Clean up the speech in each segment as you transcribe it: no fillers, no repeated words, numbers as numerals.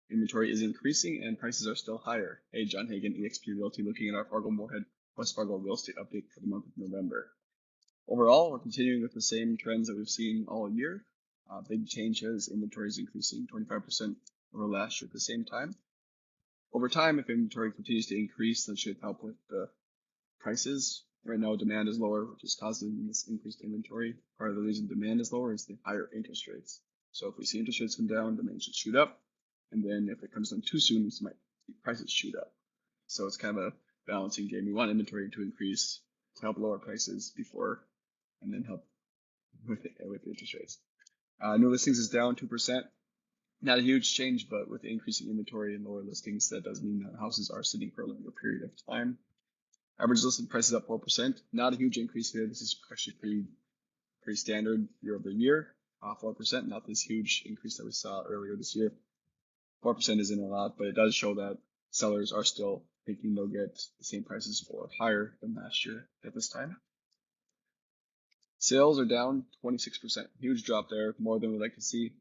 Inventory is increasing and prices are still higher. Hey, John Hagan, eXp Realty, looking at our Fargo-Moorhead West Fargo real estate update for the month of November. Overall, we're continuing with the same trends that we've seen all year. Big changes, inventory is increasing 25% over last year at the same time. Over time, if inventory continues to increase, that should help with the prices. Right now, demand is lower, which is causing this increased inventory. Part of the reason demand is lower is the higher interest rates. So if we see interest rates come down, demand should shoot up. And then if it comes down too soon, we might see prices shoot up. So it's kind of a balancing game. We want inventory to increase to help lower prices before, and then help with interest rates. New listings is down 2%. Not a huge change, but with increasing inventory and lower listings, that does mean that houses are sitting for a longer period of time. Average listed price is up 4%. Not a huge increase here. This is actually pretty standard year over year. 4%, not this huge increase that we saw earlier this year. 4% isn't a lot, but it does show that sellers are still thinking they'll get the same prices or higher than last year at this time. Sales are down 26%. Huge drop there, more than we'd like to see.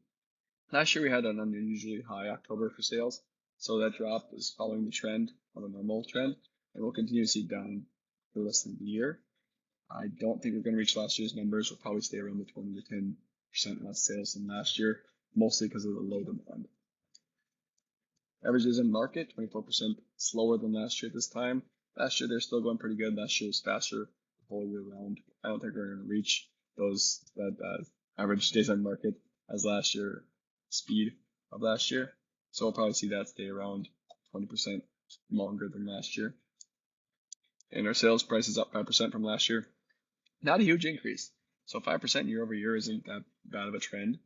Last year we had an unusually high October for sales, so that drop is following the trend of a normal trend, and we'll continue to see down for the rest of the year. I don't think we're going to reach last year's numbers. We'll probably stay around the 20 to 10% less sales than last year, mostly because of the low demand. Averages in market, 24% slower than last year at this time. Last year they're still going pretty good. Last year was faster the whole year round. I don't think we're going to reach those average days on market as last year speed of last year. So we'll probably see that stay around 20% longer than last year. And our sales price is up 5% from last year. Not a huge increase. So 5% year over year isn't that bad of a trend.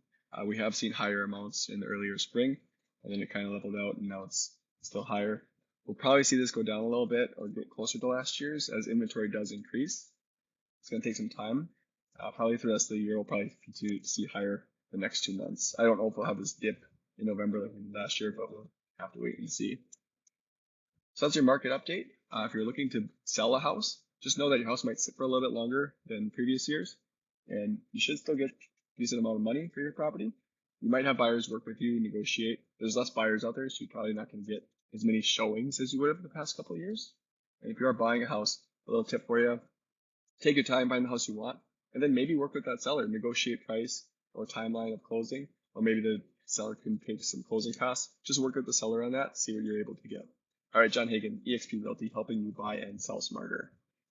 We have seen higher amounts in the earlier spring, and then it kind of leveled out, and now it's still higher. We'll probably see this go down a little bit or get closer to last year's as inventory does increase. It's going to take some time. Probably through the rest of the year, we'll probably continue to see higher the next 2 months. I don't know if we'll have this dip in November like last year, but we'll have to wait and see. So that's your market update. If you're looking to sell a house, just know that your house might sit for a little bit longer than previous years, and you should still get a decent amount of money for your property. You might have buyers work with you, negotiate. There's less buyers out there, so you're probably not going to get as many showings as you would have in the past couple of years. And if you are buying a house, a little tip for you, take your time buying the house you want, and then maybe work with that seller, negotiate price or timeline of closing, or maybe the seller can pay some closing costs. Just work with the seller on that, see what you're able to get. All right, John Hagan, eXp Realty, helping you buy and sell smarter.